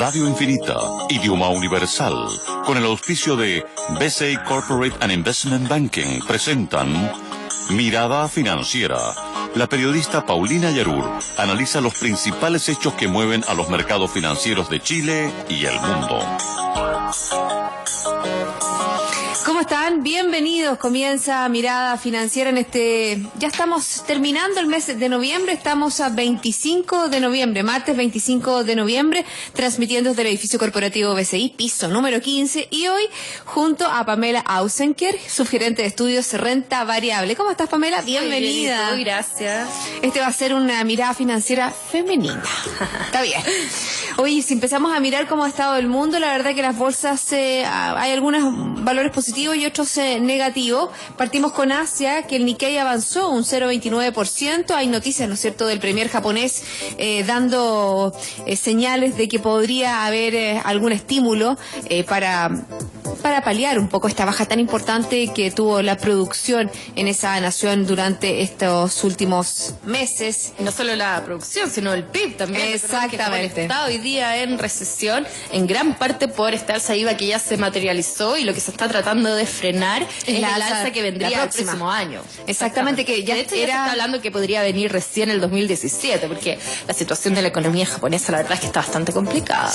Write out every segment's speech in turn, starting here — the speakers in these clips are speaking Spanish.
Radio Infinita, idioma universal, con el auspicio de BCI Corporate and Investment Banking, presentan Mirada Financiera. La periodista Paulina Yarur analiza los principales hechos que mueven a los mercados financieros de Chile y el mundo. ¿Cómo están? Bienvenidos. Comienza Mirada Financiera en ya estamos terminando el mes de noviembre, estamos a 25 de noviembre, martes 25 de noviembre, transmitiendo desde el edificio corporativo BCI, piso número 15, y hoy junto a Pamela Ausenker, subgerente de estudios Renta Variable. ¿Cómo estás, Pamela? Bienvenida. Muy gracias. Va a ser una mirada financiera femenina. Está bien. Oye, si empezamos a mirar cómo ha estado el mundo, la verdad que las bolsas, hay algunos valores positivos y otros negativos. Partimos con Asia, que el Nikkei avanzó un 0,29%. Hay noticias, ¿no es cierto?, del premier japonés dando señales de que podría haber algún estímulo para paliar un poco esta baja tan importante que tuvo la producción en esa nación durante estos últimos meses. Y no solo la producción, sino el PIB también. Exactamente. Que está hoy día en recesión, en gran parte por esta alza IVA que ya se materializó, y lo que se está tratando de frenar es la alza que vendría el próximo año. Exactamente, que ya de hecho, ya se está hablando que podría venir recién el 2017, porque la situación de la economía japonesa, la verdad es que está bastante complicada.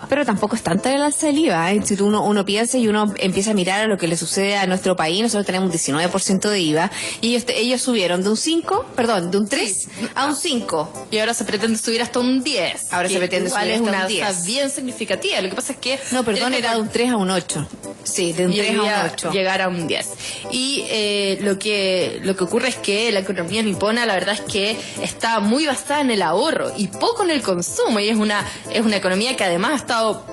Pero tampoco es tanta el alza del IVA, ¿eh? Si uno piensa y uno empieza a mirar a lo que le sucede a nuestro país, nosotros tenemos un 19% de IVA, y ellos subieron de un 3 a un 5. Y ahora se pretende subir hasta un 10. Ahora se pretende subir hasta un 10. Es una alza bien significativa. Lo que pasa es que... No, perdón, era de un 3 a un 8. Sí, de un 3 a un 8. Llegar a un 10. Y lo que ocurre es que la economía nipona, la verdad es que está muy basada en el ahorro y poco en el consumo. Y es una economía que además ha estado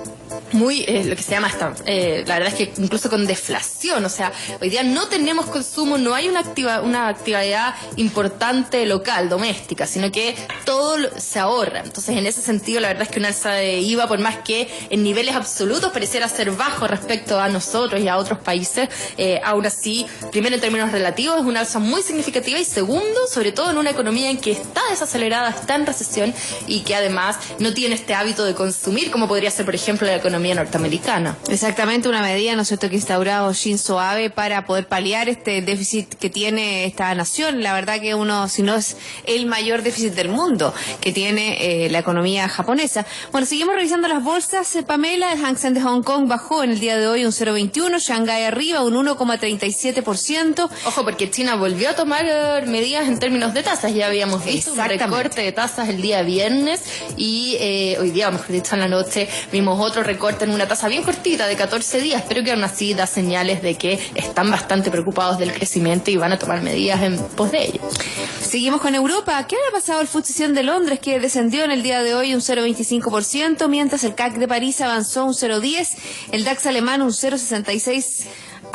muy, lo que se llama, la verdad es que incluso con deflación. O sea, hoy día no tenemos consumo, no hay una actividad importante local, doméstica, sino que todo se ahorra. Entonces, en ese sentido, la verdad es que una alza de IVA, por más que en niveles absolutos pareciera ser bajo respecto a nosotros y a otros países, aún así, primero en términos relativos, es una alza muy significativa, y segundo, sobre todo en una economía en que está desacelerada, está en recesión, y que además no tiene este hábito de consumir como podría ser, por ejemplo, la economía norteamericana. Exactamente, una medida, ¿no es cierto?, que ha instaurado Shinzo Abe para poder paliar este déficit que tiene esta nación. La verdad que si no es el mayor déficit del mundo que tiene la economía japonesa. Bueno, seguimos revisando las bolsas, Pamela. El Hang Seng de Hong Kong bajó en el día de hoy un 0,21, Shanghái arriba un 1,37%. Ojo, porque China volvió a tomar medidas en términos de tasas. Ya habíamos visto un recorte de tasas el día viernes, y hoy día, mejor dicho, en la noche, vimos otro recorte en una tasa bien cortita de 14 días, pero que aún así da señales de que están bastante preocupados del crecimiento y van a tomar medidas en pos de ello. Seguimos con Europa. ¿Qué ha pasado el FTSE 100 de Londres, que descendió en el día de hoy un 0,25%, mientras el CAC de París avanzó un 0,10%, el DAX alemán un 0,66%.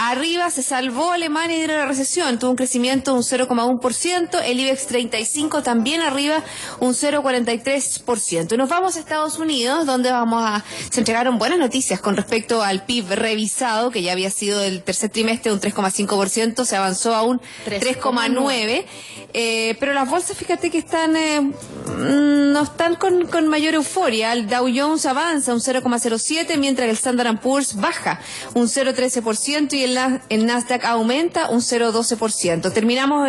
Arriba se salvó Alemania de la recesión, tuvo un crecimiento de un 0,1%, el IBEX 35 también arriba un 0,43%. Y nos vamos a Estados Unidos, donde se entregaron buenas noticias con respecto al PIB revisado, que ya había sido el tercer trimestre un 3,5%, se avanzó a un 3,9%. Pero las bolsas, fíjate que no están con mayor euforia. El Dow Jones avanza un 0,07%, mientras el Standard & Poor's baja un 0,13%, y el Nasdaq aumenta un 0,12%. Terminamos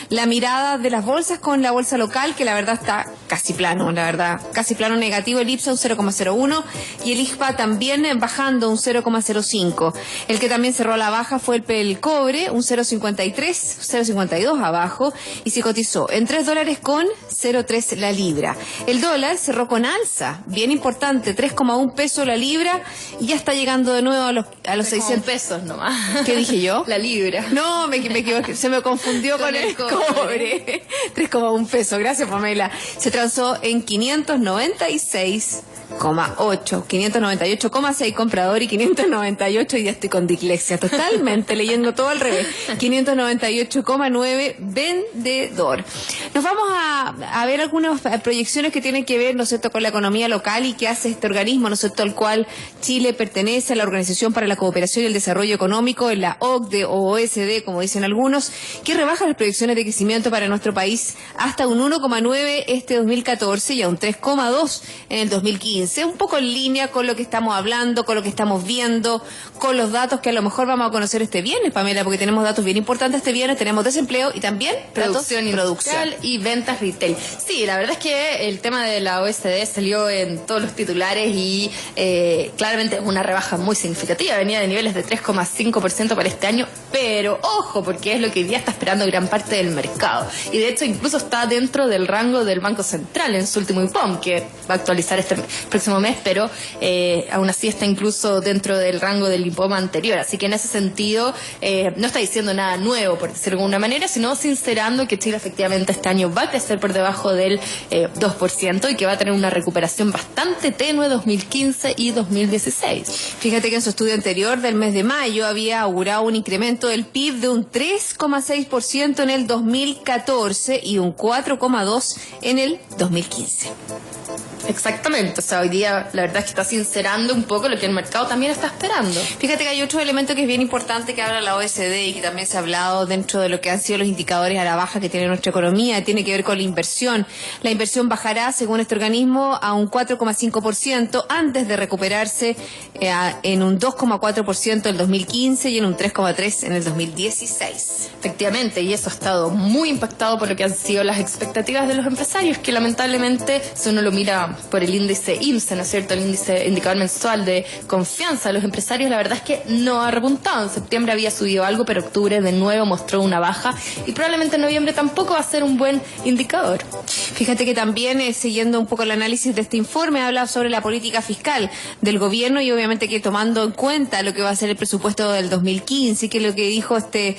la mirada de las bolsas con la bolsa local, que la verdad está casi plano, negativo. El IPSA un 0,01%, y el IJPA también bajando un 0,05%. El que también cerró a la baja fue el cobre, un 0,53%, 0,52% abajo, y se cotizó en $3.03 la libra. El dólar cerró con alza, bien importante, 3,1 pesos la libra, y ya está llegando de nuevo a los 600 pesos nomás. ¿Qué dije yo? La libra. No, me equivoqué, se me confundió con el cobre. 3,1 pesos, gracias, Pamela. Se transó en 596,8, 598,6 comprador y 598, y ya estoy con dislexia totalmente, leyendo todo al revés, 598,9 vendedor. Nos vamos a ver algunas proyecciones que tienen que ver, ¿no es cierto?, con la economía local y qué hace este organismo, ¿no es cierto?, al cual Chile pertenece, a la Organización para la Cooperación y el Desarrollo Económico, en la OCDE o OSD, como dicen algunos, que rebaja las proyecciones de crecimiento para nuestro país hasta un 1,9 este 2014 y a un 3,2 en el 2015. Un poco en línea con lo que estamos hablando, con lo que estamos viendo, con los datos que a lo mejor vamos a conocer este viernes, Pamela, porque tenemos datos bien importantes este viernes, tenemos desempleo y también producción industrial y ventas retail. Sí, la verdad es que el tema de la OSD salió en todos los titulares y claramente es una rebaja muy significativa, venía de niveles de 3,5% para este año, pero ojo, porque es lo que hoy día está esperando gran parte del mercado. Y de hecho incluso está dentro del rango del Banco Central en su último IPOM, que va a actualizar este próximo mes, pero aún así está incluso dentro del rango del IPOM anterior. Así que en ese sentido no está diciendo nada nuevo, por decirlo de alguna manera, sino sincerando que Chile efectivamente este año va a crecer por debajo del 2% y que va a tener una recuperación bastante tenue 2015 y 2016. Fíjate que en su estudio anterior del mes de mayo había augurado un incremento del PIB de un 3,6% en el 2014 y un 4,2% en el 2015. Exactamente, o sea, hoy día la verdad es que está sincerando un poco lo que el mercado también está esperando. Fíjate que hay otro elemento que es bien importante que habla la OSD y que también se ha hablado dentro de lo que han sido los indicadores a la baja que tiene nuestra economía, tiene que ver con la inversión. La inversión bajará, según este organismo, a un 4,5% antes de recuperarse en un 2,4% en el 2015 y en un 3,3% en el 2016. Efectivamente, y eso ha estado muy impactado por lo que han sido las expectativas de los empresarios, que lamentablemente, si uno lo mira por el índice IMSE, ¿no es cierto?, el indicador mensual de confianza de los empresarios, la verdad es que no ha repuntado. En septiembre había subido algo, pero octubre de nuevo mostró una baja y probablemente en noviembre tampoco va a ser un buen indicador. Fíjate que también, siguiendo un poco el análisis de este informe, habla sobre la política fiscal del gobierno y obviamente que tomando en cuenta lo que va a ser el presupuesto del 2015 y que lo que dijo este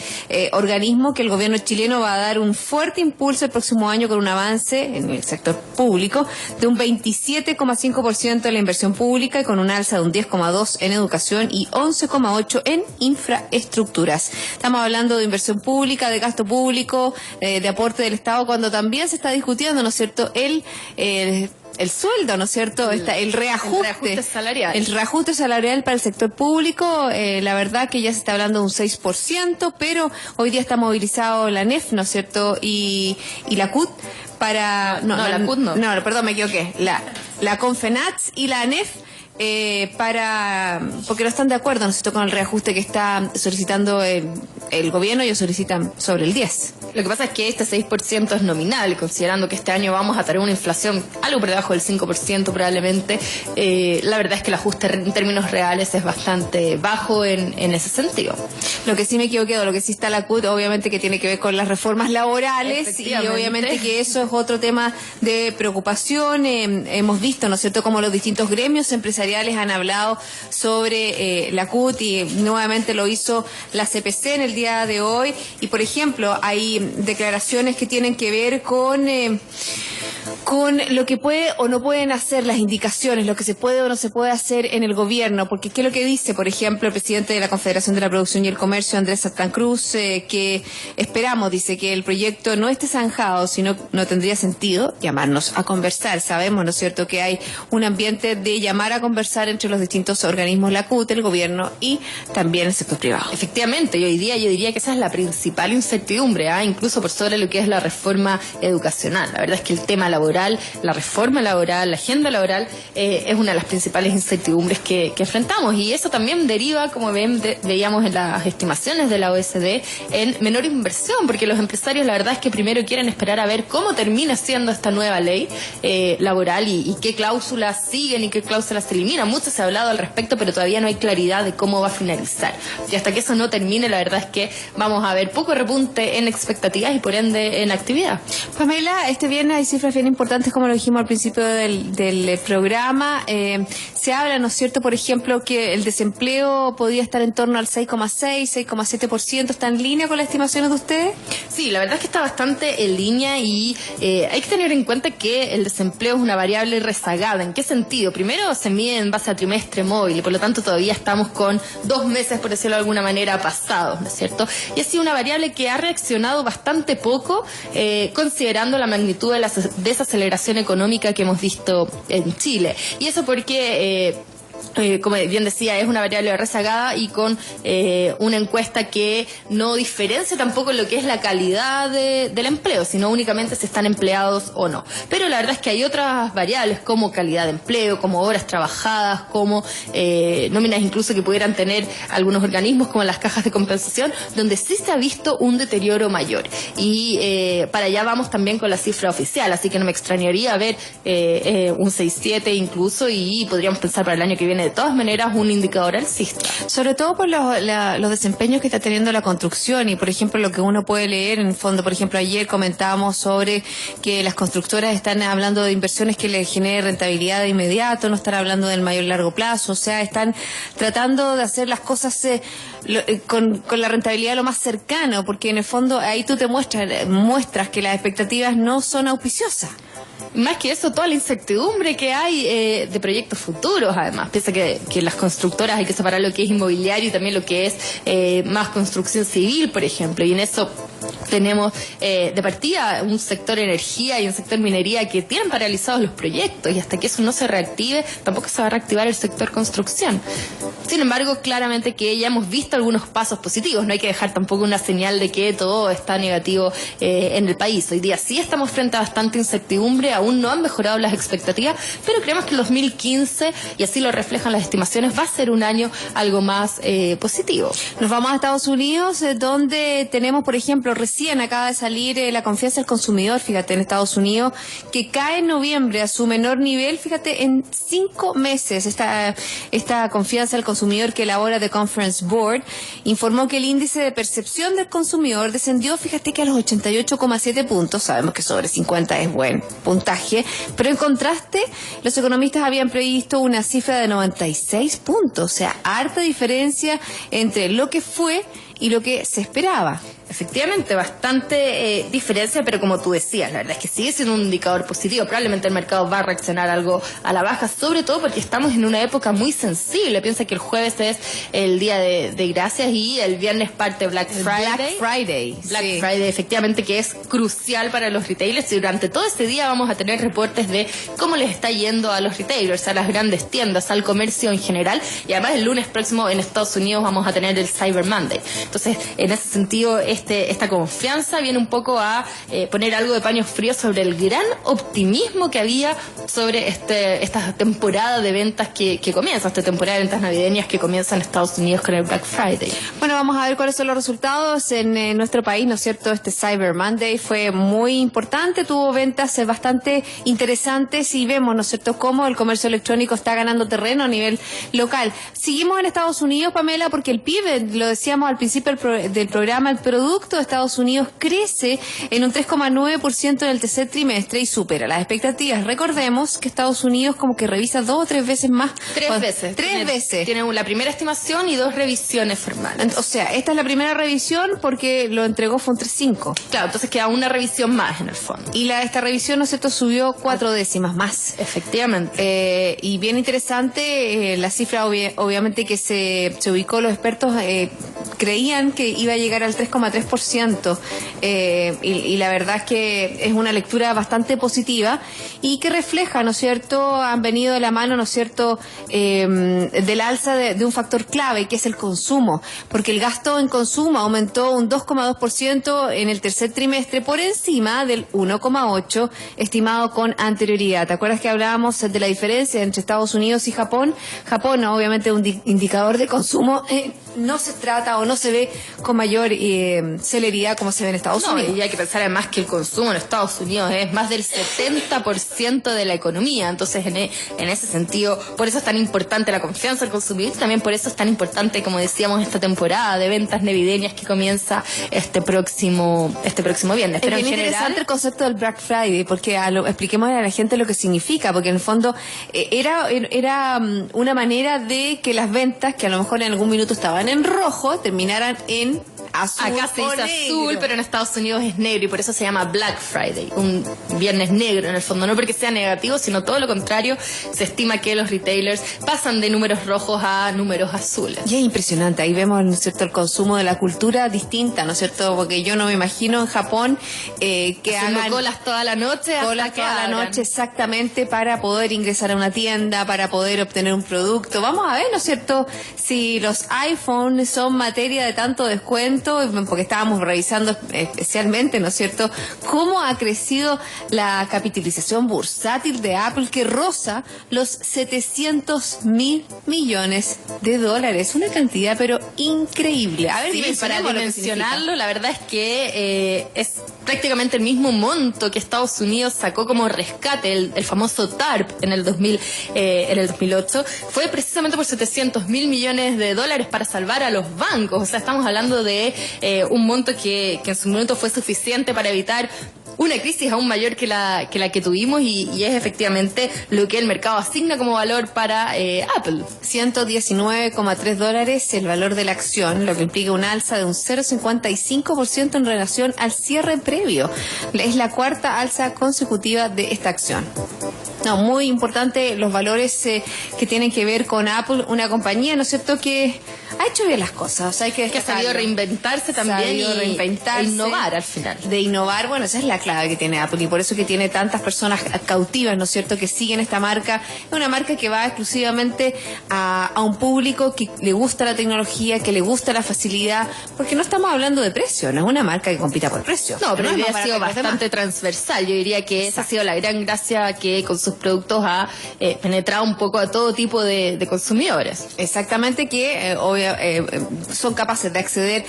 organismo, que el gobierno chileno va a dar un fuerte impulso el próximo año con un avance en el sector público de un 27,5% en la inversión pública y con un alza de un 10,2% en educación y 11,8% en infraestructuras. Estamos hablando de inversión pública, de gasto público, de aporte del Estado, cuando también se está discutiendo, ¿no es cierto?, el sueldo, ¿no es cierto?, el reajuste salarial. El reajuste salarial para el sector público, la verdad que ya se está hablando de un 6%, pero hoy día está movilizado la ANEF, ¿no es cierto?, y la CUT para... la CUT no. No, perdón, me equivoqué. La CONFENATS y la ANEF porque no están de acuerdo, ¿no es cierto?, con el reajuste que está solicitando el gobierno. Ellos solicitan sobre el 10%. Lo que pasa es que este 6% es nominal, considerando que este año vamos a tener una inflación algo por debajo del 5% probablemente. La verdad es que el ajuste en términos reales es bastante bajo en ese sentido. Lo que sí me equivoqué, lo que sí está la CUT, obviamente que tiene que ver con las reformas laborales y obviamente que eso es otro tema de preocupación. Hemos visto, ¿no es cierto?, como los distintos gremios empresariales han hablado sobre la CUT y nuevamente lo hizo la CPC en el día de hoy. Y por ejemplo, hay declaraciones que tienen que ver con lo que puede o no pueden hacer, las indicaciones, lo que se puede o no se puede hacer en el gobierno, porque ¿qué es lo que dice, por ejemplo, el presidente de la Confederación de la Producción y el Comercio, Andrés Santa Cruz, que esperamos, dice, que el proyecto no esté zanjado, sino no tendría sentido llamarnos a conversar? Sabemos, ¿no es cierto?, que hay un ambiente de llamar a conversar entre los distintos organismos, la CUT, el gobierno y también el sector privado. Efectivamente, y hoy día yo diría que esa es la principal incertidumbre, incluso por sobre lo que es la reforma educacional. La verdad es que el tema laboral, la reforma laboral, la agenda laboral es una de las principales incertidumbres que enfrentamos, y eso también deriva, como veíamos en las estimaciones de la OSD, en menor inversión, porque los empresarios la verdad es que primero quieren esperar a ver cómo termina siendo esta nueva ley laboral y qué cláusulas siguen y qué cláusulas se eliminan. Mucho se ha hablado al respecto, pero todavía no hay claridad de cómo va a finalizar, y hasta que eso no termine, la verdad es que vamos a ver poco repunte en expectativas y por ende en actividad. Pamela, este viernes hay cifras bien importantes como lo dijimos al principio del programa. Se habla, ¿no es cierto?, por ejemplo, que el desempleo podía estar en torno al 6,6, 6,7%. ¿Está en línea con las estimaciones de ustedes? Sí, la verdad es que está bastante en línea y hay que tener en cuenta que el desempleo es una variable rezagada. ¿En qué sentido? Primero se mide en base a trimestre móvil y por lo tanto todavía estamos con 2 meses, por decirlo de alguna manera, pasados, ¿no es cierto? Y ha sido una variable que ha reaccionado bastante poco considerando la magnitud de la desaceleración económica que hemos visto en Chile. Y eso porque como bien decía, es una variable rezagada y con una encuesta que no diferencia tampoco lo que es la calidad del empleo, sino únicamente si están empleados o no. Pero la verdad es que hay otras variables como calidad de empleo, como horas trabajadas, como nóminas incluso que pudieran tener algunos organismos como las cajas de compensación, donde sí se ha visto un deterioro mayor. Y para allá vamos también con la cifra oficial, así que no me extrañaría ver un 6,7 incluso, y podríamos pensar para el año que viene de todas maneras un indicador alcista. Sobre todo por los desempeños que está teniendo la construcción y, por ejemplo, lo que uno puede leer en el fondo. Por ejemplo, ayer comentábamos sobre que las constructoras están hablando de inversiones que les generen rentabilidad de inmediato, no están hablando del mayor largo plazo, o sea, están tratando de hacer las cosas con la rentabilidad lo más cercano, porque en el fondo ahí tú te muestras que las expectativas no son auspiciosas. Más que eso, toda la incertidumbre que hay de proyectos futuros, además. Piensa que las constructoras hay que separar lo que es inmobiliario y también lo que es más construcción civil, por ejemplo. Y en eso tenemos de partida un sector energía y un sector minería que tienen paralizados los proyectos, y hasta que eso no se reactive, tampoco se va a reactivar el sector construcción. Sin embargo, claramente que ya hemos visto algunos pasos positivos. No hay que dejar tampoco una señal de que todo está negativo en el país. Hoy día sí estamos frente a bastante incertidumbre, aún no han mejorado las expectativas, pero creemos que el 2015, y así lo reflejan las estimaciones, va a ser un año algo más positivo. Nos vamos a Estados Unidos, donde tenemos, por ejemplo, recién acaba de salir la confianza del consumidor, fíjate, en Estados Unidos, que cae en noviembre a su menor nivel, fíjate, en 5 meses. Esta confianza del consumidor que elabora The Conference Board informó que el índice de percepción del consumidor descendió, fíjate, que a los 88,7 puntos. Sabemos que sobre 50 es buen puntaje, pero en contraste, los economistas habían previsto una cifra de 96 puntos, o sea, harta diferencia entre lo que fue y lo que se esperaba. Efectivamente, bastante diferencia, pero como tú decías, la verdad es que sigue siendo un indicador positivo. Probablemente el mercado va a reaccionar algo a la baja, sobre todo porque estamos en una época muy sensible. Piensa que el jueves es el día de gracias y el viernes parte Black Friday. Black Friday, efectivamente, que es crucial para los retailers, y durante todo este día vamos a tener reportes de cómo les está yendo a los retailers, a las grandes tiendas, al comercio en general, y además el lunes próximo en Estados Unidos vamos a tener el Cyber Monday. Entonces, en ese sentido, esta confianza viene un poco a poner algo de paño frío sobre el gran optimismo que había sobre esta temporada de ventas que comienza, esta temporada de ventas navideñas que comienza en Estados Unidos con el Black Friday. Bueno, vamos a ver cuáles son los resultados en nuestro país, ¿no es cierto? Este Cyber Monday fue muy importante, tuvo ventas bastante interesantes y vemos, ¿no es cierto?, cómo el comercio electrónico está ganando terreno a nivel local. Seguimos en Estados Unidos, Pamela, porque el PIB, lo decíamos al principio del programa, el Producto de Estados Unidos crece en un 3,9% en el tercer trimestre y supera las expectativas. Recordemos que Estados Unidos como que revisa 2 o 3 veces más. 3 veces. 3 veces. Tiene la primera estimación y 2 revisiones formales. O sea, esta es la primera revisión porque lo entregó fue un 3,5. Claro, entonces queda una revisión más en el fondo. Y esta revisión, ¿no es cierto?, subió 4 décimas más. Efectivamente. Y bien interesante, la cifra obviamente que se ubicó, los expertos creían que iba a llegar al 3,3%, y la verdad es que es una lectura bastante positiva y que refleja, ¿no es cierto?, han venido de la mano, ¿no es cierto?, del alza de un factor clave que es el consumo, porque el gasto en consumo aumentó un 2,2% en el tercer trimestre por encima del 1,8% estimado con anterioridad. ¿Te acuerdas que hablábamos de la diferencia entre Estados Unidos y Japón? Japón, obviamente, un indicador de consumo no se trata o no se ve con mayor celeridad como se ve en Estados Unidos. Y hay que pensar además que el consumo en Estados Unidos es más del 70% de la economía. Entonces, en ese sentido, por eso es tan importante la confianza del consumidor. También por eso es tan importante, como decíamos, esta temporada de ventas navideñas que comienza este próximo viernes. Pero es bien interesante el concepto del Black Friday, porque expliquemos a la gente lo que significa, porque en el fondo era una manera de que las ventas, que a lo mejor en algún minuto estaban en rojo, terminaran en azul. Acá se dice azul, pero en Estados Unidos es negro y por eso se llama Black Friday, un viernes negro en el fondo, no porque sea negativo, sino todo lo contrario. Se estima que los retailers pasan de números rojos a números azules. Y es impresionante, ahí vemos, ¿no es cierto?, el consumo de la cultura distinta, ¿no es cierto?, porque yo no me imagino en Japón que hagan colas toda la noche, exactamente, para poder ingresar a una tienda, para poder obtener un producto. Vamos a ver, ¿no es cierto?, si los iPhones son materia de tanto descuento, porque estábamos revisando especialmente, ¿no es cierto?, cómo ha crecido la capitalización bursátil de Apple, que roza los 700.000 millones de dólares. Una cantidad, pero increíble. A ver, sí, para dimensionarlo, la verdad es que es prácticamente el mismo monto que Estados Unidos sacó como rescate, el famoso TARP en el 2008, fue precisamente por 700.000 millones de dólares para salvar a los bancos. O sea, estamos hablando de un monto que en su momento fue suficiente para evitar una crisis aún mayor que la que tuvimos y es efectivamente lo que el mercado asigna como valor para Apple. 119,3 dólares el valor de la acción, lo que implica un alza de un 0,55% en relación al cierre previo. Es la cuarta alza consecutiva de esta acción. No, muy importante los valores que tienen que ver con Apple, una compañía, ¿no es cierto?, que ha hecho bien las cosas. O sea, que ha sabido reinventarse también e innovar al final. De innovar, bueno, esa es la clave que tiene Apple y por eso que tiene tantas personas cautivas, ¿no es cierto?, que siguen esta marca. Es una marca que va exclusivamente a un público que le gusta la tecnología, que le gusta la facilidad, porque no estamos hablando de precio, no es una marca que compita por precio. No, pero ha sido bastante transversal. Yo diría que esa ha sido la gran gracia, que con sus productos ha penetrado un poco a todo tipo de consumidores. Exactamente, que son capaces de acceder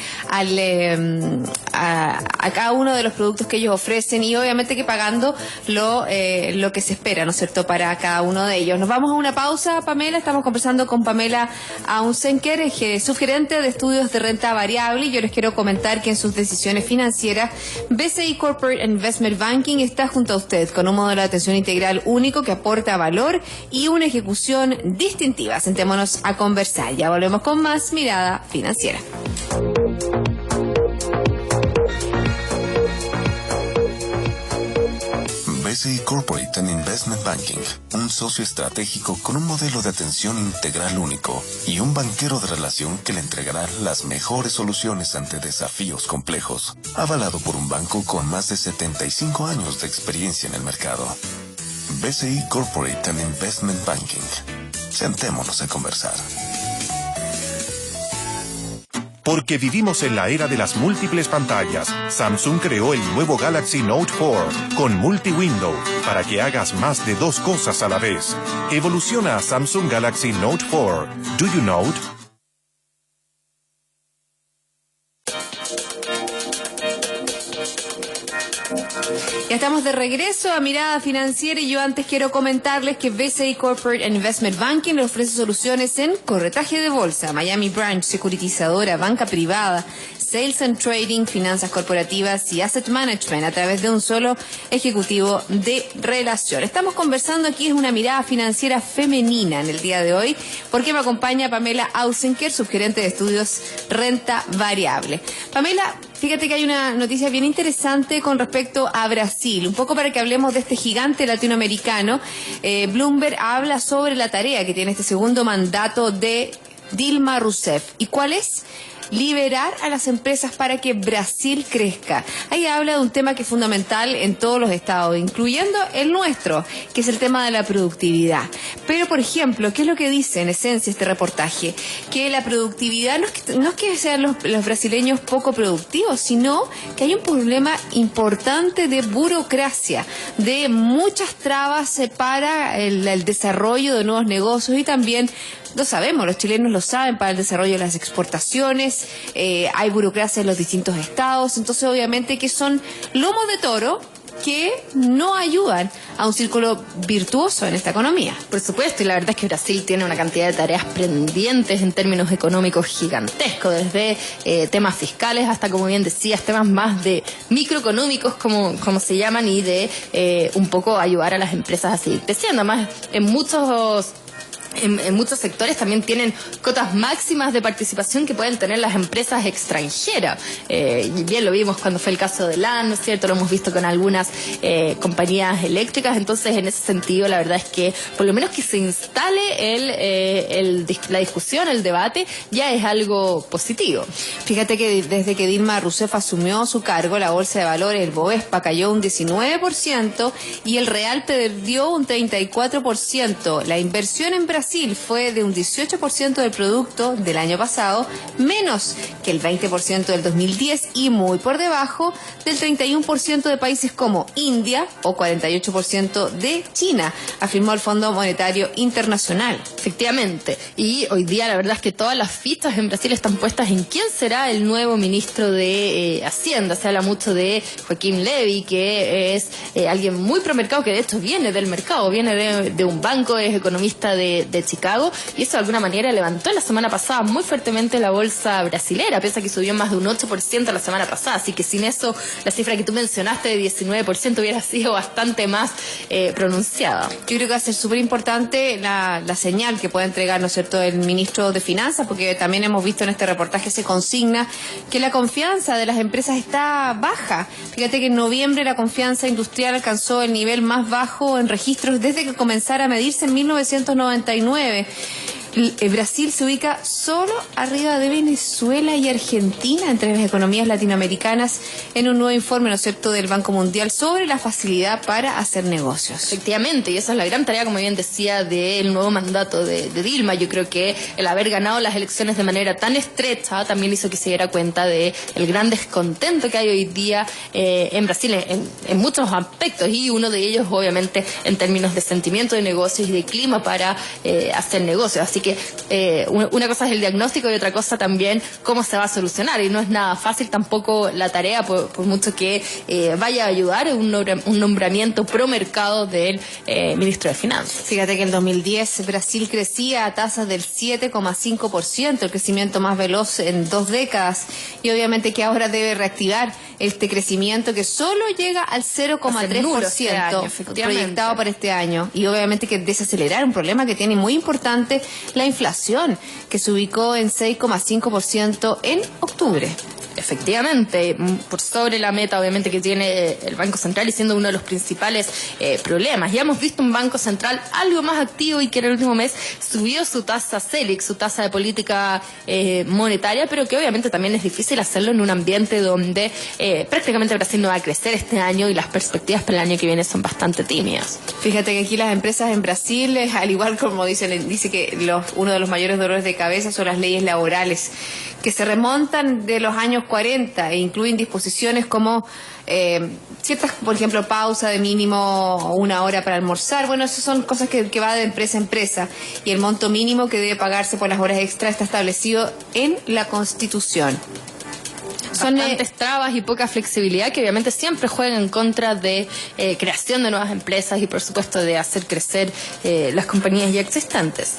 a cada uno de los productos que ellos ofrecen y obviamente que pagando lo que se espera, ¿no es cierto?, para cada uno de ellos. Nos vamos a una pausa, Pamela. Estamos conversando con Pamela Ausenker, subgerente de estudios de renta variable, y yo les quiero comentar que en sus decisiones financieras BCI Corporate Investment Banking está junto a usted con un modelo de atención integral único que aporta valor y una ejecución distintiva. Sentémonos a conversar. Ya volvemos con más Mirada Financiera. BCI Corporate and Investment Banking, un socio estratégico con un modelo de atención integral único y un banquero de relación que le entregará las mejores soluciones ante desafíos complejos, avalado por un banco con más de 75 años de experiencia en el mercado. BCI Corporate and Investment Banking. Sentémonos a conversar. Porque vivimos en la era de las múltiples pantallas, Samsung creó el nuevo Galaxy Note 4 con multi-window para que hagas más de dos cosas a la vez. Evoluciona a Samsung Galaxy Note 4. Do you note? Ya estamos de regreso a Mirada Financiera y yo antes quiero comentarles que BCI Corporate and Investment Banking le ofrece soluciones en corretaje de bolsa, Miami Branch, securitizadora, banca privada, Sales and Trading, finanzas corporativas y Asset Management a través de un solo ejecutivo de relación. Estamos conversando aquí, es una mirada financiera femenina en el día de hoy, porque me acompaña Pamela Ausenker, subgerente de estudios renta variable. Pamela, fíjate que hay una noticia bien interesante con respecto a Brasil, un poco para que hablemos de este gigante latinoamericano. Bloomberg habla sobre la tarea que tiene este segundo mandato de Dilma Rousseff. ¿Y cuál es? liberar a las empresas para que Brasil crezca. Ahí habla de un tema que es fundamental en todos los estados, incluyendo el nuestro, que es el tema de la productividad. Pero, por ejemplo, ¿qué es lo que dice en esencia este reportaje? Que la productividad no es que sean los brasileños poco productivos, sino que hay un problema importante de burocracia, de muchas trabas para el desarrollo de nuevos negocios y también, lo sabemos, los chilenos lo saben, para el desarrollo de las exportaciones, hay burocracia en los distintos estados, entonces obviamente que son lomos de toro que no ayudan a un círculo virtuoso en esta economía. Por supuesto, y la verdad es que Brasil tiene una cantidad de tareas pendientes en términos económicos gigantescos, desde temas fiscales hasta, como bien decías, temas más de microeconómicos, como se llaman, y de un poco ayudar a las empresas a seguir creciendo. Además, en muchos sectores también tienen cotas máximas de participación que pueden tener las empresas extranjeras. Bien lo vimos cuando fue el caso de LAN, ¿no es cierto? Lo hemos visto con algunas compañías eléctricas. Entonces, en ese sentido, la verdad es que por lo menos que se instale la discusión, el debate, ya es algo positivo. Fíjate que desde que Dilma Rousseff asumió su cargo, la bolsa de valores, el Bovespa, cayó un 19% y el real perdió un 34%. La inversión en Brasil fue de un 18% del producto del año pasado, menos que el 20% del 2010 y muy por debajo del 31% de países como India o 48% de China, afirmó el Fondo Monetario Internacional. Efectivamente, y hoy día la verdad es que todas las fichas en Brasil están puestas en quién será el nuevo ministro de Hacienda. Se habla mucho de Joaquín Levy, que es alguien muy promercado, que de hecho viene del mercado, viene de un banco, es economista de Chicago, y eso de alguna manera levantó la semana pasada muy fuertemente la bolsa brasilera, pese a que subió más de un 8% la semana pasada, así que sin eso la cifra que tú mencionaste de 19% hubiera sido bastante más pronunciada. Yo creo que va a ser súper importante la señal que pueda entregar, ¿no es cierto?, el ministro de Finanzas, porque también hemos visto en este reportaje, se consigna que la confianza de las empresas está baja. Fíjate que en noviembre la confianza industrial alcanzó el nivel más bajo en registros desde que comenzara a medirse en 1999. Brasil se ubica solo arriba de Venezuela y Argentina entre las economías latinoamericanas en un nuevo informe, ¿no es cierto?, del Banco Mundial sobre la facilidad para hacer negocios. Efectivamente, y esa es la gran tarea, como bien decía, del nuevo mandato de Dilma. Yo creo que el haber ganado las elecciones de manera tan estrecha también hizo que se diera cuenta de el gran descontento que hay hoy día en Brasil en muchos aspectos, y uno de ellos obviamente en términos de sentimiento de negocios y de clima para hacer negocios. Así que una cosa es el diagnóstico y otra cosa también cómo se va a solucionar, y no es nada fácil tampoco la tarea, por mucho que vaya a ayudar un nombramiento pro mercado del ministro de Finanzas. Fíjate que en 2010 Brasil crecía a tasas del 7,5%, el crecimiento más veloz en 2 décadas, y obviamente que ahora debe reactivar este crecimiento que solo llega al 0,3% proyectado para este año, y obviamente que desacelerar un problema que tiene muy importante la inflación, que se ubicó en 6,5% en octubre. Efectivamente, por sobre la meta obviamente que tiene el Banco Central, y siendo uno de los principales problemas. Ya hemos visto un Banco Central algo más activo y que en el último mes subió su tasa Selic, su tasa de política monetaria, pero que obviamente también es difícil hacerlo en un ambiente donde prácticamente Brasil no va a crecer este año y las perspectivas para el año que viene son bastante tímidas. Fíjate que aquí las empresas en Brasil, al igual como dice que uno de los mayores dolores de cabeza son las leyes laborales, que se remontan de los años 40 e incluyen disposiciones como ciertas, por ejemplo, pausa de mínimo 1 hora para almorzar. Bueno, esas son cosas que va de empresa a empresa, y el monto mínimo que debe pagarse por las horas extra está establecido en la Constitución. Son bastantes trabas y poca flexibilidad que obviamente siempre juegan en contra de creación de nuevas empresas y por supuesto de hacer crecer las compañías ya existentes.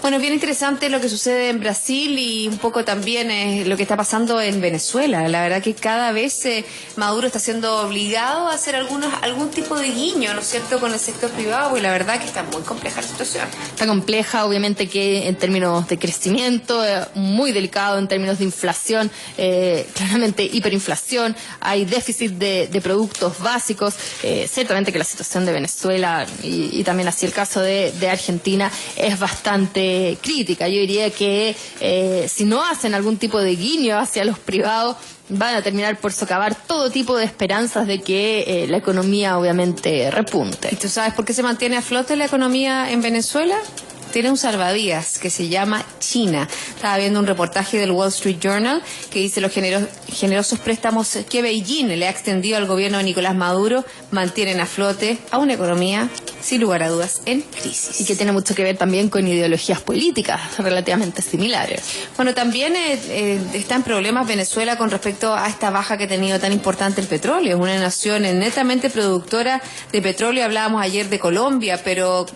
Bueno, bien interesante lo que sucede en Brasil y un poco también lo que está pasando en Venezuela. La verdad que cada vez Maduro está siendo obligado a hacer algún tipo de guiño, ¿no es cierto?, con el sector privado, y la verdad que está muy compleja la situación. Está compleja, obviamente que en términos de crecimiento, muy delicado en términos de inflación, claramente hiperinflación, hay déficit de productos básicos. Ciertamente que la situación de Venezuela y también así el caso de Argentina es bastante crítica. Yo diría que si no hacen algún tipo de guiño hacia los privados, van a terminar por socavar todo tipo de esperanzas de que la economía obviamente repunte. ¿Y tú sabes por qué se mantiene a flote la economía en Venezuela? Tiene un salvavidas que se llama China. Estaba viendo un reportaje del Wall Street Journal que dice los generosos préstamos que Beijing le ha extendido al gobierno de Nicolás Maduro mantienen a flote a una economía, sin lugar a dudas, en crisis. Y que tiene mucho que ver también con ideologías políticas relativamente similares. Bueno, también está en problemas Venezuela con respecto a esta baja que ha tenido tan importante el petróleo. Es una nación netamente productora de petróleo. Hablábamos ayer de Colombia, pero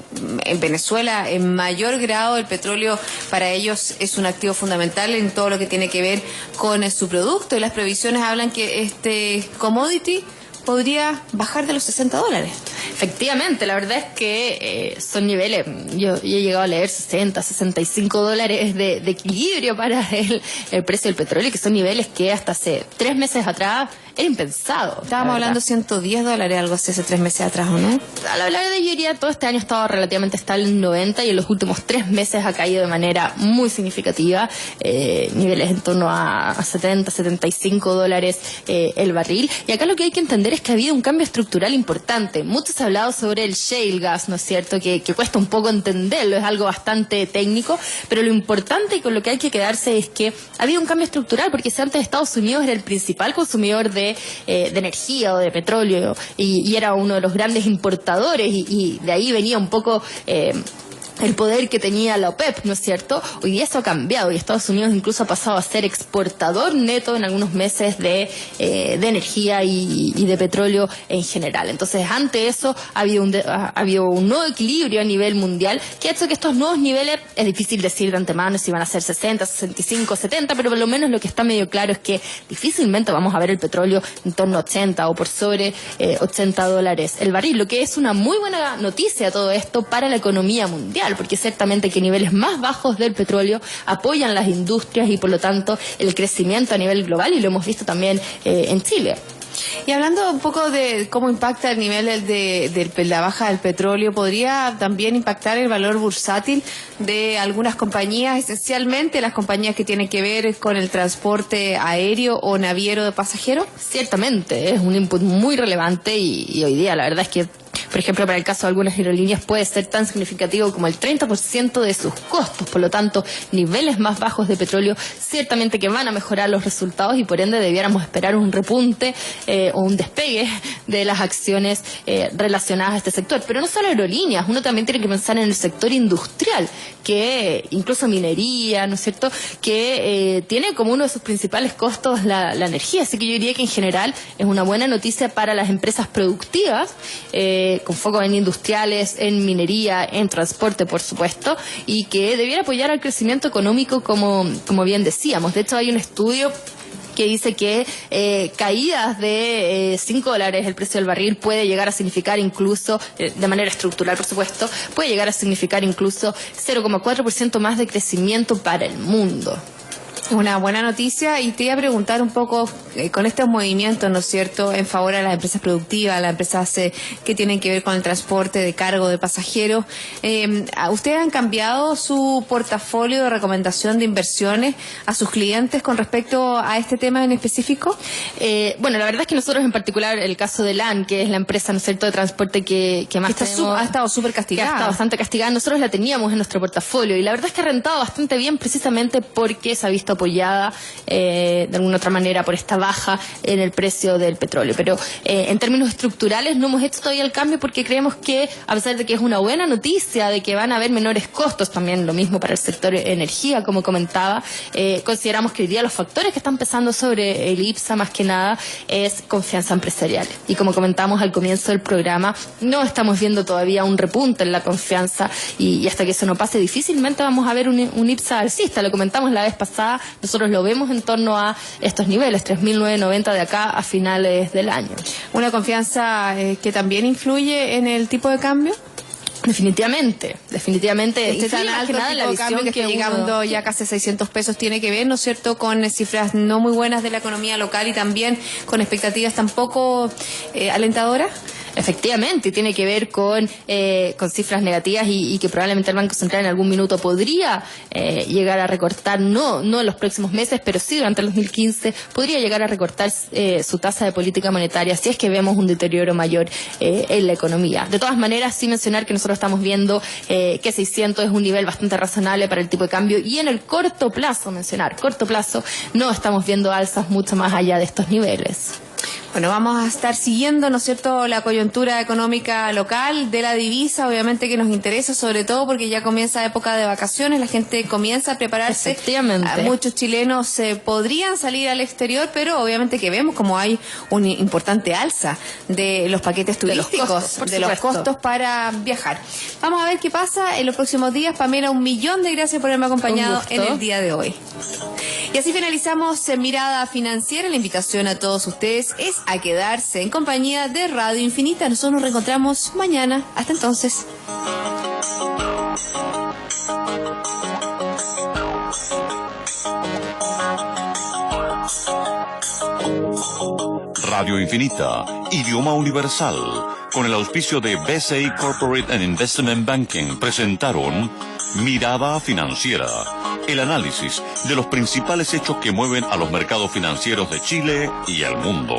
en Venezuela en mayor grado el petróleo para ellos es un activo fundamental en todo lo que tiene que ver con su producto, y las previsiones hablan que este commodity podría bajar de los $60. Efectivamente, la verdad es que son niveles, yo he llegado a leer $60, $65 de equilibrio para el precio del petróleo, que son niveles que hasta hace 3 meses atrás era impensado. Estábamos hablando $110, algo así, hace 3 meses atrás, ¿o no? A la verdad, yo diría todo este año ha estado relativamente estable en 90 y en los últimos 3 meses ha caído de manera muy significativa, niveles en torno a $70, $75 el barril. Y acá lo que hay que entender es que ha habido un cambio estructural importante. Mucho se ha hablado sobre el shale gas, ¿no es cierto? Que cuesta un poco entenderlo, es algo bastante técnico, pero lo importante y con lo que hay que quedarse es que ha habido un cambio estructural, porque si antes Estados Unidos era el principal consumidor de energía o de petróleo y era uno de los grandes importadores y de ahí venía un poco el poder que tenía la OPEP, ¿no es cierto? Hoy día eso ha cambiado y Estados Unidos incluso ha pasado a ser exportador neto en algunos meses de energía y de petróleo en general. Entonces, ante eso ha habido un nuevo equilibrio a nivel mundial que ha hecho que estos nuevos niveles, es difícil decir de antemano si van a ser 60, 65, 70, pero por lo menos lo que está medio claro es que difícilmente vamos a ver el petróleo en torno a 80 o por sobre $80 el barril, lo que es una muy buena noticia todo esto para la economía mundial, porque ciertamente que niveles más bajos del petróleo apoyan las industrias y por lo tanto el crecimiento a nivel global, y lo hemos visto también en Chile. Y hablando un poco de cómo impacta el nivel de la baja del petróleo, ¿podría también impactar el valor bursátil de algunas compañías, esencialmente las compañías que tienen que ver con el transporte aéreo o naviero de pasajeros? Ciertamente, es un input muy relevante y hoy día la verdad es que, por ejemplo, para el caso de algunas aerolíneas puede ser tan significativo como el 30% de sus costos. Por lo tanto, niveles más bajos de petróleo ciertamente que van a mejorar los resultados y por ende debiéramos esperar un repunte o un despegue de las acciones relacionadas a este sector. Pero no solo aerolíneas, uno también tiene que pensar en el sector industrial, que incluso minería, ¿no es cierto?, que tiene como uno de sus principales costos la energía. Así que yo diría que en general es una buena noticia para las empresas productivas, con foco en industriales, en minería, en transporte, por supuesto, y que debiera apoyar al crecimiento económico como bien decíamos. De hecho, hay un estudio que dice que caídas de $5 el precio del barril puede llegar a significar incluso, de manera estructural por supuesto, puede llegar a significar incluso 0,4% más de crecimiento para el mundo. Una buena noticia, y te iba a preguntar un poco con estos movimientos, ¿no es cierto?, en favor a las empresas productivas, las empresas que tienen que ver con el transporte de cargo de pasajeros. ¿Ustedes han cambiado su portafolio de recomendación de inversiones a sus clientes con respecto a este tema en específico? Bueno, la verdad es que nosotros en particular, el caso de LAN, que es la empresa, ¿no es cierto?, de transporte que más ha estado súper castigada. Que ha estado bastante castigada. Nosotros la teníamos en nuestro portafolio y la verdad es que ha rentado bastante bien precisamente porque se ha visto apoyada de alguna otra manera por esta baja en el precio del petróleo. Pero en términos estructurales no hemos hecho todavía el cambio porque creemos que, a pesar de que es una buena noticia de que van a haber menores costos, también lo mismo para el sector energía, como comentaba, consideramos que hoy día los factores que están pesando sobre el IPSA más que nada es confianza empresarial. Y como comentamos al comienzo del programa, no estamos viendo todavía un repunte en la confianza y hasta que eso no pase difícilmente vamos a ver un IPSA alcista. Lo comentamos la vez pasada, nosotros lo vemos en torno a estos niveles, 3.990 de acá a finales del año. ¿Una confianza que también influye en el tipo de cambio? Definitivamente. Este tan alto tipo de cambio que está llegando ya casi $600 tiene que ver, ¿no es cierto?, con cifras no muy buenas de la economía local y también con expectativas tampoco alentadoras. Efectivamente, tiene que ver con cifras negativas y que probablemente el Banco Central en algún minuto podría llegar a recortar, no en los próximos meses, pero sí durante el 2015, podría llegar a recortar su tasa de política monetaria si es que vemos un deterioro mayor en la economía. De todas maneras, sí mencionar que nosotros estamos viendo que 600 es un nivel bastante razonable para el tipo de cambio, y en el corto plazo, no estamos viendo alzas mucho más allá de estos niveles. Bueno, vamos a estar siguiendo, ¿no es cierto?, la coyuntura económica local de la divisa, obviamente que nos interesa, sobre todo porque ya comienza época de vacaciones, la gente comienza a prepararse. Efectivamente. Muchos chilenos podrían salir al exterior, pero obviamente que vemos como hay una importante alza de los paquetes turísticos, de los costos para viajar. Vamos a ver qué pasa en los próximos días. Pamela, 1.000.000 de gracias por haberme acompañado en el día de hoy. Y así finalizamos Mirada Financiera. La invitación a todos ustedes es a quedarse en compañía de Radio Infinita. Nosotros nos reencontramos mañana. Hasta entonces. Radio Infinita, idioma universal, con el auspicio de BCI Corporate and Investment Banking, presentaron Mirada Financiera, el análisis de los principales hechos que mueven a los mercados financieros de Chile y el mundo.